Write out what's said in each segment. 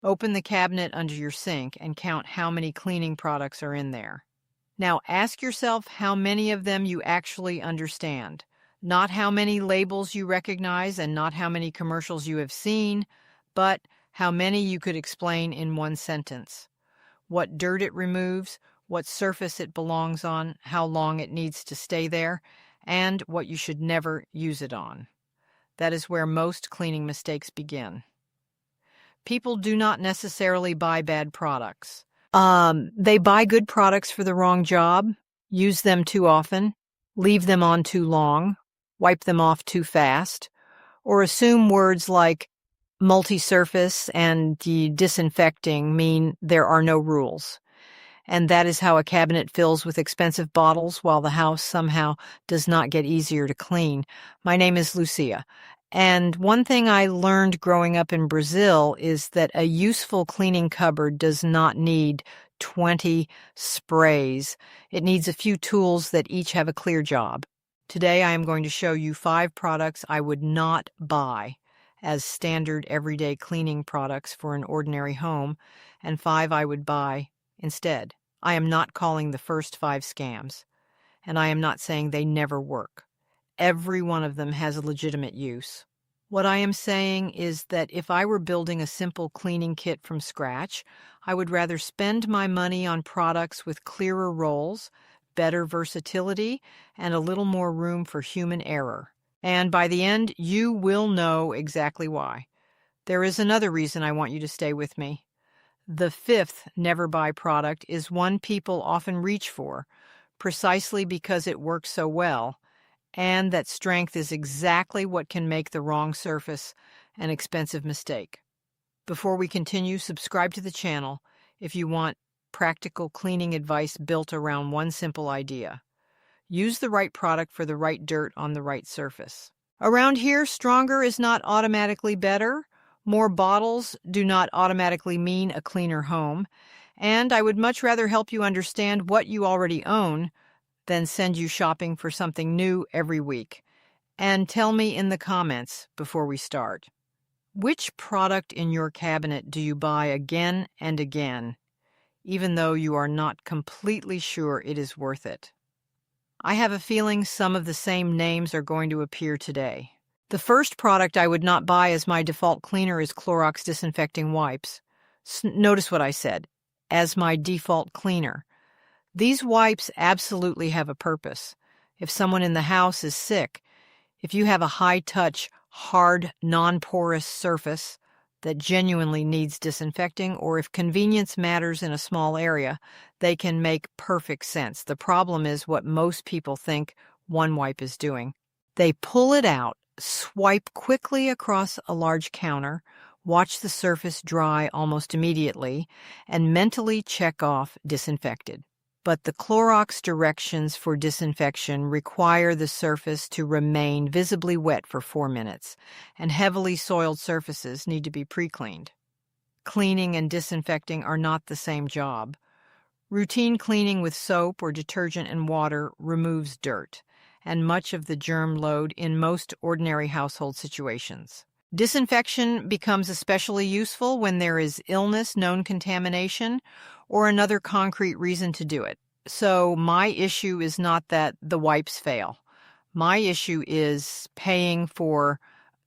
Open the cabinet under your sink and count how many cleaning products are in there. Now ask yourself how many of them you actually understand. Not how many labels you recognize and not how many commercials you have seen, but how many you could explain in one sentence. What dirt it removes, what surface it belongs on, how long it needs to stay there, and what you should never use it on. That is where most cleaning mistakes begin. People do not necessarily buy bad products. They buy good products for the wrong job, use them too often, leave them on too long, wipe them off too fast, or assume words like multi-surface and disinfecting mean there are no rules. And that is how a cabinet fills with expensive bottles while the house somehow does not get easier to clean. My name is Lucia. And one thing I learned growing up in Brazil is that a useful cleaning cupboard does not need 20 sprays. It needs a few tools that each have a clear job. Today I am going to show you 5 products I would not buy as standard everyday cleaning products for an ordinary home, and 5 I would buy instead. I am not calling the first 5 scams, and I am not saying they never work. Every one of them has a legitimate use. What I am saying is that if I were building a simple cleaning kit from scratch, I would rather spend my money on products with clearer roles, better versatility, and a little more room for human error. And by the end, you will know exactly why. There is another reason I want you to stay with me. The 5th never buy product is one people often reach for, precisely because it works so well, and that strength is exactly what can make the wrong surface an expensive mistake. Before we continue, subscribe to the channel if you want practical cleaning advice built around one simple idea. Use the right product for the right dirt on the right surface. Around here, stronger is not automatically better. More bottles do not automatically mean a cleaner home. And I would much rather help you understand what you already own than send you shopping for something new every week. And tell me in the comments before we start, which product in your cabinet do you buy again and again, even though you are not completely sure it is worth it? I have a feeling some of the same names are going to appear today. The first product I would not buy as my default cleaner is Clorox disinfecting wipes. Notice what I said, as my default cleaner. These wipes absolutely have a purpose. If someone in the house is sick, if you have a high-touch, hard, non-porous surface that genuinely needs disinfecting, or if convenience matters in a small area, they can make perfect sense. The problem is what most people think one wipe is doing. They pull it out, swipe quickly across a large counter, watch the surface dry almost immediately, and mentally check off disinfected. But the Clorox directions for disinfection require the surface to remain visibly wet for 4 minutes, and heavily soiled surfaces need to be pre-cleaned. Cleaning and disinfecting are not the same job. Routine cleaning with soap or detergent and water removes dirt and much of the germ load in most ordinary household situations. Disinfection becomes especially useful when there is illness, known contamination, or another concrete reason to do it. So my issue is not that the wipes fail. My issue is paying for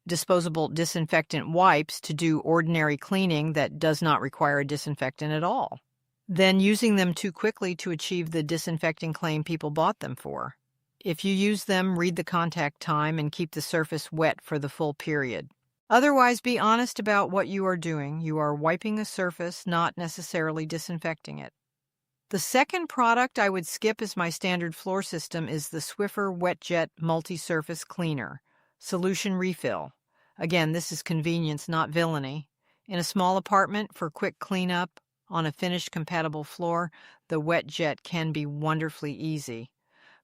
disposable disinfectant wipes to do ordinary cleaning that does not require a disinfectant at all. Then using them too quickly to achieve the disinfecting claim people bought them for. If you use them, read the contact time and keep the surface wet for the full period. Otherwise, be honest about what you are doing. You are wiping a surface, not necessarily disinfecting it. The second product I would skip as my standard floor system is the Swiffer WetJet Multi-Surface Cleaner. Solution refill. Again, this is convenience, not villainy. In a small apartment for quick cleanup on a finished compatible floor, the WetJet can be wonderfully easy.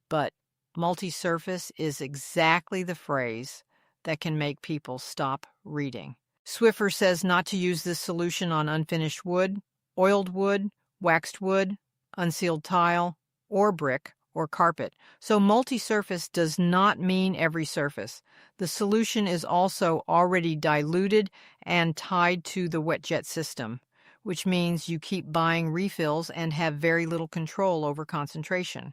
But multi-surface is exactly the phrase that can make people stop reading. Swiffer says not to use this solution on unfinished wood, oiled wood, waxed wood, unsealed tile, or brick, or carpet. So multi-surface does not mean every surface. The solution is also already diluted and tied to the wet jet system, which means you keep buying refills and have very little control over concentration.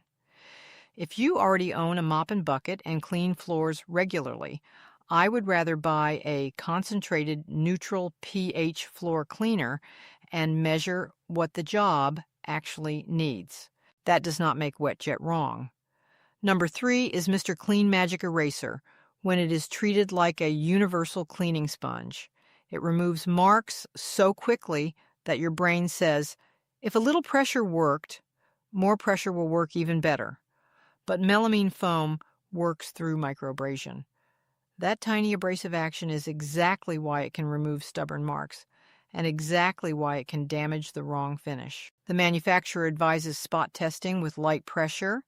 If you already own a mop and bucket and clean floors regularly, I would rather buy a concentrated neutral pH floor cleaner and measure what the job actually needs. That does not make wet jet wrong. Number 3 is Mr. Clean Magic Eraser, when it is treated like a universal cleaning sponge. It removes marks so quickly that your brain says, if a little pressure worked, more pressure will work even better. But melamine foam works through microabrasion. That tiny abrasive action is exactly why it can remove stubborn marks, and exactly why it can damage the wrong finish. The manufacturer advises spot testing with light pressure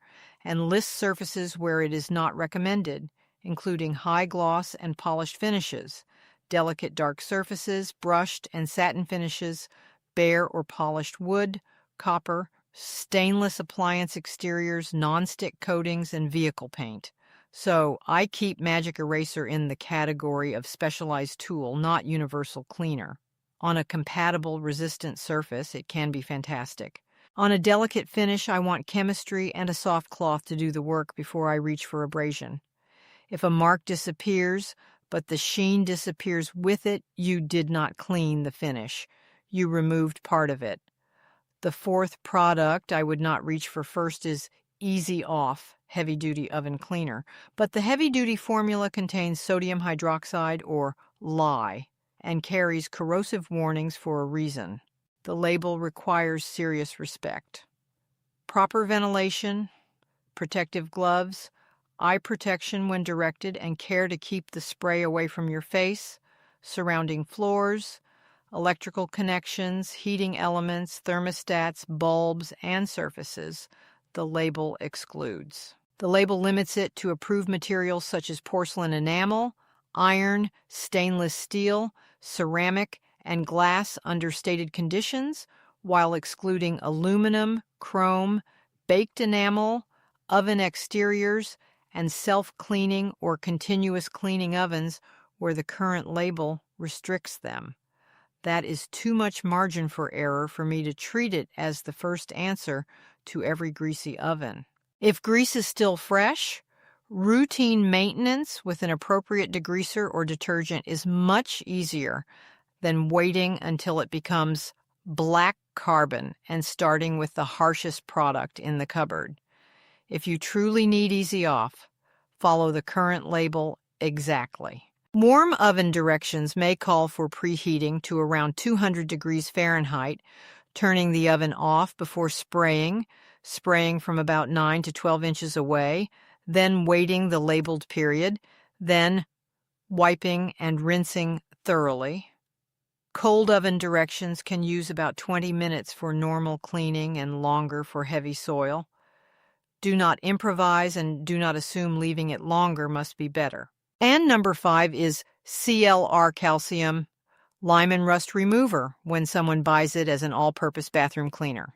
and lists surfaces where it is not recommended, including high gloss and polished finishes, delicate dark surfaces, brushed and satin finishes, bare or polished wood, copper, stainless appliance exteriors, non-stick coatings, and vehicle paint. So I keep Magic Eraser in the category of specialized tool, not universal cleaner. On a compatible, resistant surface, it can be fantastic. On a delicate finish, I want chemistry and a soft cloth to do the work before I reach for abrasion. If a mark disappears, but the sheen disappears with it, you did not clean the finish. You removed part of it. The 4th product I would not reach for first is Easy Off Heavy-Duty Oven Cleaner, but the heavy-duty formula contains sodium hydroxide, or lye, and carries corrosive warnings for a reason. The label requires serious respect. Proper ventilation, protective gloves, eye protection when directed, and care to keep the spray away from your face, surrounding floors, electrical connections, heating elements, thermostats, bulbs, and surfaces, the label excludes. The label limits it to approved materials such as porcelain enamel, iron, stainless steel, ceramic, and glass under stated conditions, while excluding aluminum, chrome, baked enamel, oven exteriors, and self-cleaning or continuous cleaning ovens where the current label restricts them. That is too much margin for error for me to treat it as the first answer to every greasy oven. If grease is still fresh, routine maintenance with an appropriate degreaser or detergent is much easier than waiting until it becomes black carbon and starting with the harshest product in the cupboard. If you truly need Easy Off, follow the current label exactly. Warm oven directions may call for preheating to around 200 degrees Fahrenheit, turning the oven off before spraying from about 9 to 12 inches away, then waiting the labeled period, then wiping and rinsing thoroughly. Cold oven directions can use about 20 minutes for normal cleaning and longer for heavy soil. Do not improvise and do not assume leaving it longer must be better. And number 5 is CLR calcium lime and rust remover when someone buys it as an all-purpose bathroom cleaner.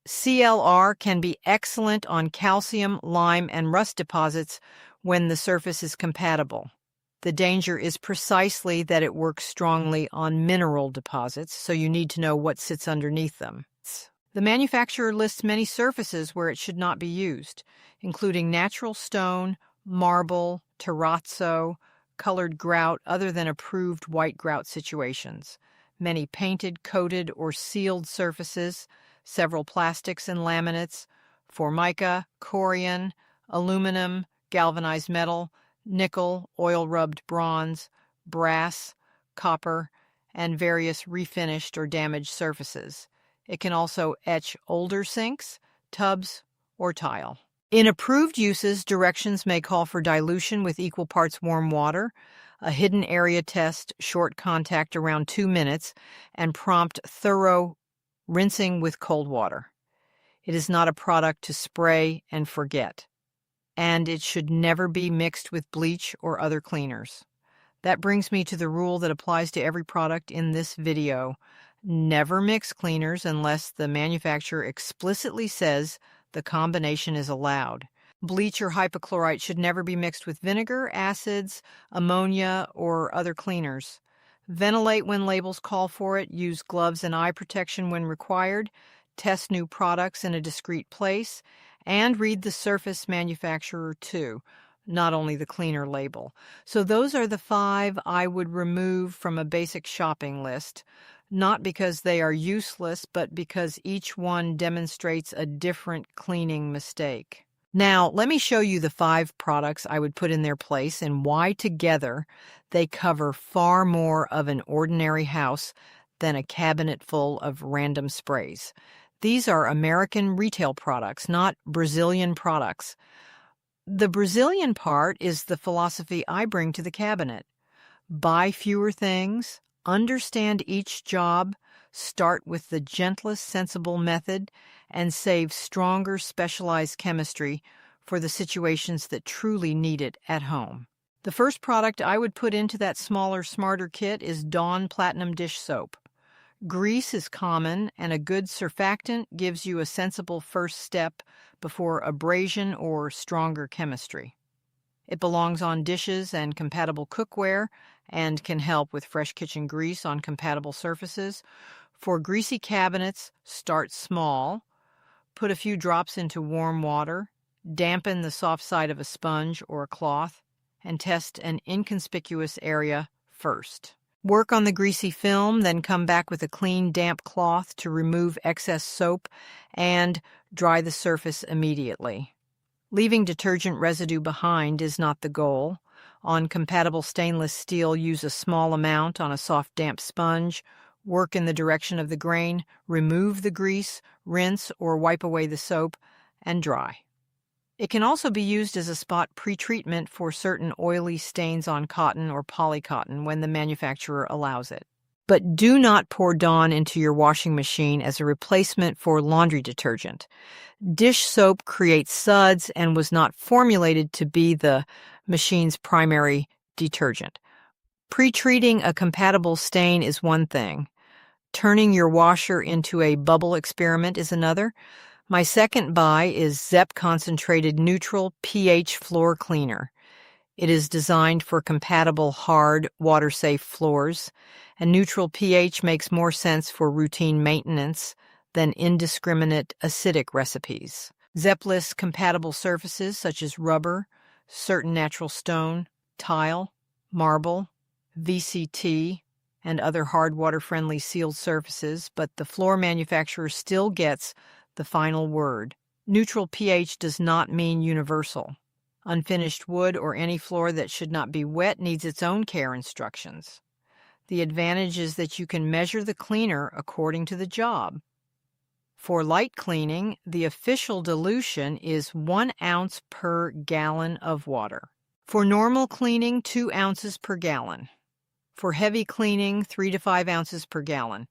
CLR can be excellent on calcium, lime, and rust deposits when the surface is compatible. The danger is precisely that it works strongly on mineral deposits, so you need to know what sits underneath them. The manufacturer lists many surfaces where it should not be used, including natural stone, marble, terrazzo, colored grout other than approved white grout situations, many painted, coated, or sealed surfaces, several plastics and laminates, formica, corian, aluminum, galvanized metal, nickel, oil-rubbed bronze, brass, copper, and various refinished or damaged surfaces. It can also etch older sinks, tubs, or tile. In approved uses, directions may call for dilution with equal parts warm water, a hidden area test, short contact around 2 minutes, and prompt thorough rinsing with cold water. It is not a product to spray and forget, and it should never be mixed with bleach or other cleaners. That brings me to the rule that applies to every product in this video. Never mix cleaners unless the manufacturer explicitly says The combination is allowed. Bleach or hypochlorite should never be mixed with vinegar, acids, ammonia, or other cleaners. Ventilate when labels call for it. Use gloves and eye protection when required. Test new products in a discreet place. And read the surface manufacturer too, not only the cleaner label. So those are the 5 I would remove from a basic shopping list, not because they are useless, but because each one demonstrates a different cleaning mistake. Now, let me show you the 5 products I would put in their place and why together they cover far more of an ordinary house than a cabinet full of random sprays. These are American retail products, not Brazilian products. The Brazilian part is the philosophy I bring to the cabinet. Buy fewer things, understand each job, start with the gentlest sensible method, and save stronger specialized chemistry for the situations that truly need it at home. The first product I would put into that smaller, smarter kit is Dawn Platinum Dish Soap. Grease is common, and a good surfactant gives you a sensible first step before abrasion or stronger chemistry. It belongs on dishes and compatible cookware and can help with fresh kitchen grease on compatible surfaces. For greasy cabinets, start small. Put a few drops into warm water. Dampen the soft side of a sponge or a cloth, and test an inconspicuous area first. Work on the greasy film, then come back with a clean, damp cloth to remove excess soap and dry the surface immediately. Leaving detergent residue behind is not the goal. On compatible stainless steel, use a small amount on a soft, damp sponge. Work in the direction of the grain, remove the grease, rinse or wipe away the soap, and dry. It can also be used as a spot pretreatment for certain oily stains on cotton or polycotton when the manufacturer allows it. But do not pour Dawn into your washing machine as a replacement for laundry detergent. Dish soap creates suds and was not formulated to be the machine's primary detergent. Pre-treating a compatible stain is one thing. Turning your washer into a bubble experiment is another. My second buy is Zepp Concentrated Neutral pH Floor Cleaner. It is designed for compatible, hard, water-safe floors, and neutral pH makes more sense for routine maintenance than indiscriminate acidic recipes. Zepp lists compatible surfaces such as rubber, certain natural stone, tile, marble, VCT, and other hard water-friendly sealed surfaces, but the floor manufacturer still gets the final word. Neutral pH does not mean universal. Unfinished wood or any floor that should not be wet needs its own care instructions. The advantage is that you can measure the cleaner according to the job. For light cleaning, the official dilution is 1 ounce per gallon of water. For normal cleaning, 2 ounces per gallon. For heavy cleaning, 3 to 5 ounces per gallon.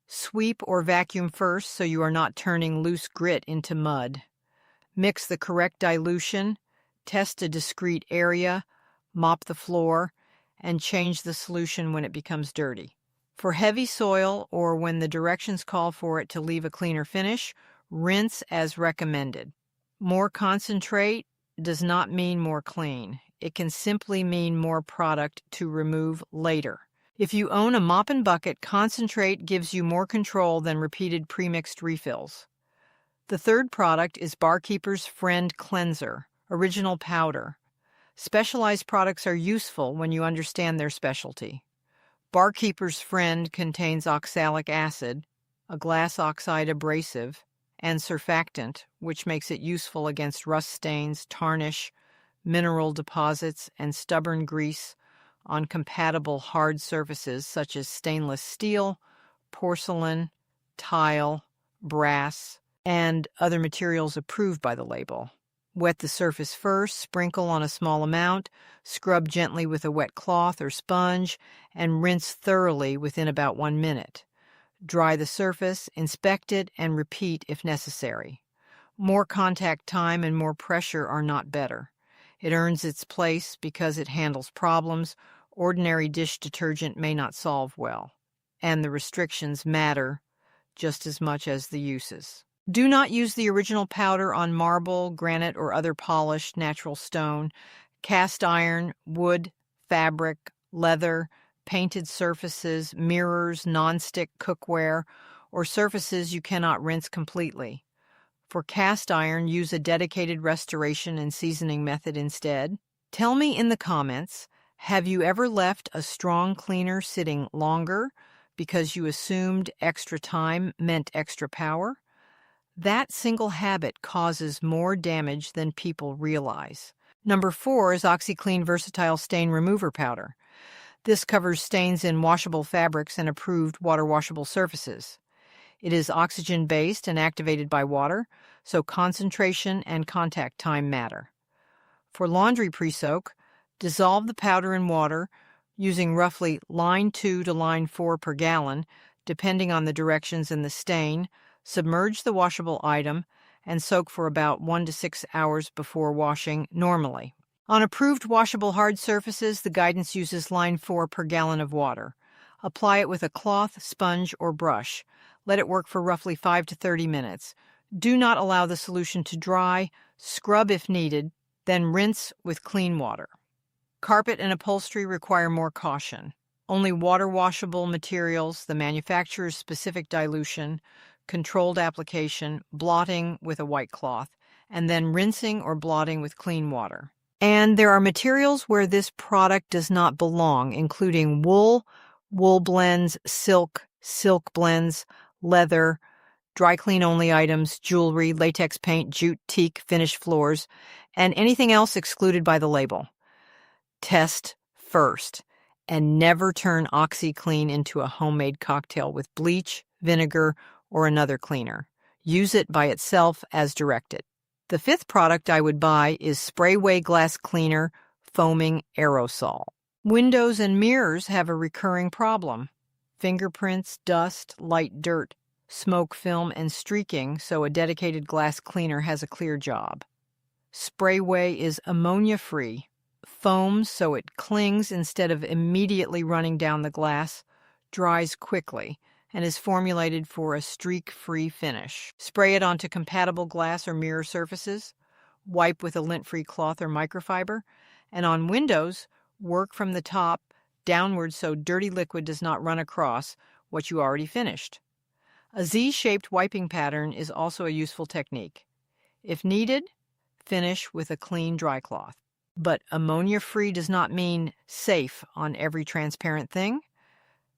Sweep or vacuum first so you are not turning loose grit into mud. Mix the correct dilution, test a discrete area, mop the floor, and change the solution when it becomes dirty. For heavy soil or when the directions call for it to leave a cleaner finish, rinse as recommended. More concentrate does not mean more clean. It can simply mean more product to remove later. If you own a mop and bucket, concentrate gives you more control than repeated premixed refills. The third product is Barkeeper's Friend Cleanser, original powder. Specialized products are useful when you understand their specialty. Barkeeper's Friend contains oxalic acid, a glass oxide abrasive, and surfactant, which makes it useful against rust stains, tarnish, mineral deposits, and stubborn grease on compatible hard surfaces such as stainless steel, porcelain, tile, brass, and other materials approved by the label. Wet the surface first, sprinkle on a small amount, scrub gently with a wet cloth or sponge, and rinse thoroughly within about 1 minute. Dry the surface, inspect it, and repeat if necessary. More contact time and more pressure are not better. It earns its place because it handles problems ordinary dish detergent may not solve well, and the restrictions matter just as much as the uses. Do not use the original powder on marble, granite, or other polished natural stone, cast iron, wood, fabric, leather, painted surfaces, mirrors, nonstick cookware, or surfaces you cannot rinse completely. For cast iron, use a dedicated restoration and seasoning method instead. Tell me in the comments, have you ever left a strong cleaner sitting longer because you assumed extra time meant extra power? That single habit causes more damage than people realize. Number 4 is OxiClean Versatile Stain Remover Powder. This covers stains in washable fabrics and approved water-washable surfaces. It is oxygen-based and activated by water, so concentration and contact time matter. For laundry pre-soak, dissolve the powder in water using roughly line 2 to line 4 per gallon, depending on the directions in the stain. Submerge the washable item and soak for about 1 to 6 hours before washing normally. On approved washable hard surfaces, the guidance uses line 4 per gallon of water. Apply it with a cloth, sponge, or brush. Let it work for roughly 5 to 30 minutes. Do not allow the solution to dry. Scrub if needed, then rinse with clean water. Carpet and upholstery require more caution. Only water-washable materials, the manufacturer's specific dilution, controlled application, blotting with a white cloth, and then rinsing or blotting with clean water. And there are materials where this product does not belong, including wool, wool blends, silk, silk blends, leather, dry clean only items, jewelry, latex paint, jute, teak, finished floors, and anything else excluded by the label. Test first, and never turn OxiClean into a homemade cocktail with bleach, vinegar, or another cleaner. Use it by itself as directed. The 5th product I would buy is Sprayway Glass Cleaner Foaming Aerosol. Windows and mirrors have a recurring problem: fingerprints, dust, light dirt, smoke film, and streaking, so a dedicated glass cleaner has a clear job. Sprayway is ammonia-free, foams so it clings instead of immediately running down the glass, dries quickly, and is formulated for a streak-free finish. Spray it onto compatible glass or mirror surfaces, wipe with a lint-free cloth or microfiber, and on windows, work from the top downward so dirty liquid does not run across what you already finished. A Z-shaped wiping pattern is also a useful technique. If needed, finish with a clean dry cloth. But ammonia-free does not mean safe on every transparent thing.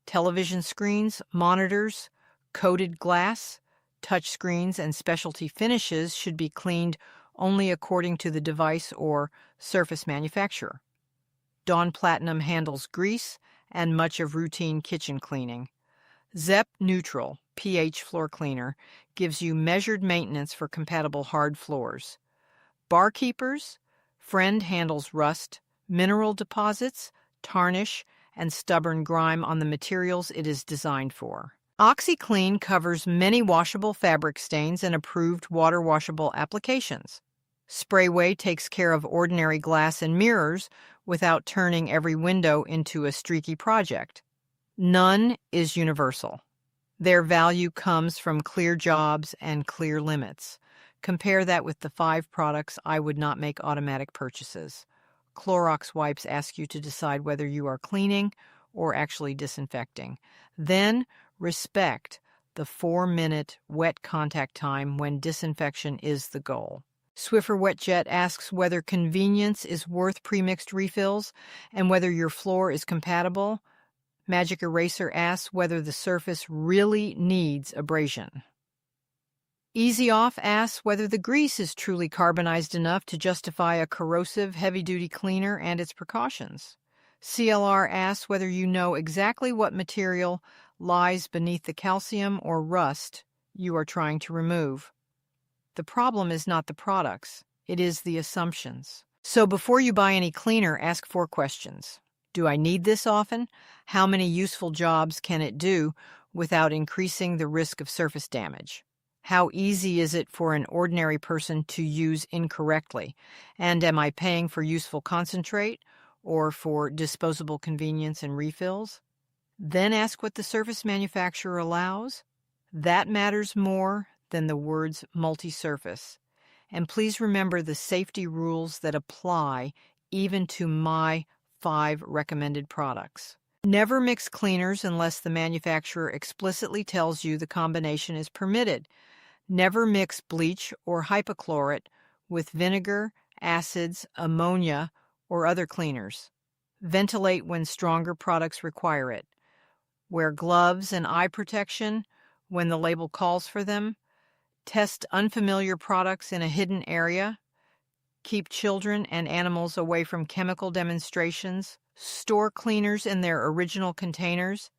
Television screens, monitors, coated glass, touch screens, and specialty finishes should be cleaned only according to the device or surface manufacturer. Dawn Platinum handles grease and much of routine kitchen cleaning. Zep Neutral pH floor cleaner gives you measured maintenance for compatible hard floors. Barkeepers, Friend handles rust, mineral deposits, tarnish, and stubborn grime on the materials it is designed for. OxiClean covers many washable fabric stains and approved water-washable applications. Sprayway takes care of ordinary glass and mirrors without turning every window into a streaky project. None is universal. Their value comes from clear jobs and clear limits. Compare that with the 5 products I would not make automatic purchases. Clorox wipes ask you to decide whether you are cleaning or actually disinfecting. Then respect the 4-minute wet contact time when disinfection is the goal. Swiffer WetJet asks whether convenience is worth premixed refills and whether your floor is compatible. Magic Eraser asks whether the surface really needs abrasion. Easy Off asks whether the grease is truly carbonized enough to justify a corrosive, heavy-duty cleaner and its precautions. CLR asks whether you know exactly what material lies beneath the calcium or rust you are trying to remove. The problem is not the products, it is the assumptions. So before you buy any cleaner, ask 4 questions. Do I need this often? How many useful jobs can it do without increasing the risk of surface damage? How easy is it for an ordinary person to use incorrectly? And am I paying for useful concentrate or for disposable convenience and refills? Then ask what the surface manufacturer allows. That matters more than the words multi-surface. And please remember the safety rules that apply even to my 5 recommended products. Never mix cleaners unless the manufacturer explicitly tells you the combination is permitted. Never mix bleach or hypochlorite with vinegar, acids, ammonia, or other cleaners. Ventilate when stronger products require it. Wear gloves and eye protection when the label calls for them. Test unfamiliar products in a hidden area. Keep children and animals away from chemical demonstrations. Store cleaners in their original containers.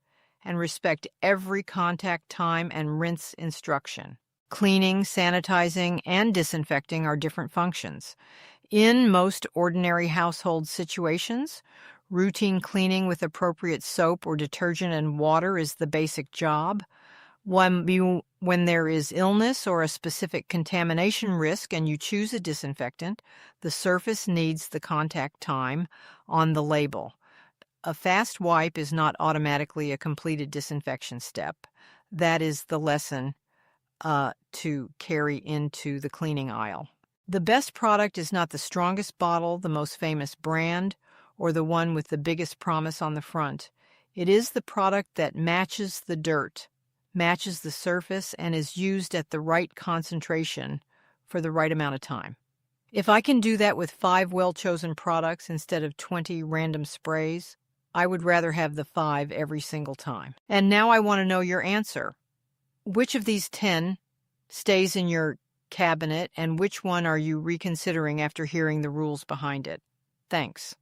And respect every contact time and rinse instruction. Cleaning, sanitizing, and disinfecting are different functions. In most ordinary household situations, routine cleaning with appropriate soap or detergent and water is the basic job. When there is illness or a specific contamination risk and you choose a disinfectant, the surface needs the contact time on the label. A fast wipe is not automatically a completed disinfection step. That is the lesson to carry into the cleaning aisle. The best product is not the strongest bottle, the most famous brand, or the one with the biggest promise on the front. It is the product that matches the dirt, matches the surface, and is used at the right concentration for the right amount of time. If I can do that with 5 well-chosen products instead of 20 random sprays, I would rather have the 5 every single time. And now I want to know your answer. Which of these 10 stays in your cabinet, and which one are you reconsidering after hearing the rules behind it? Thanks.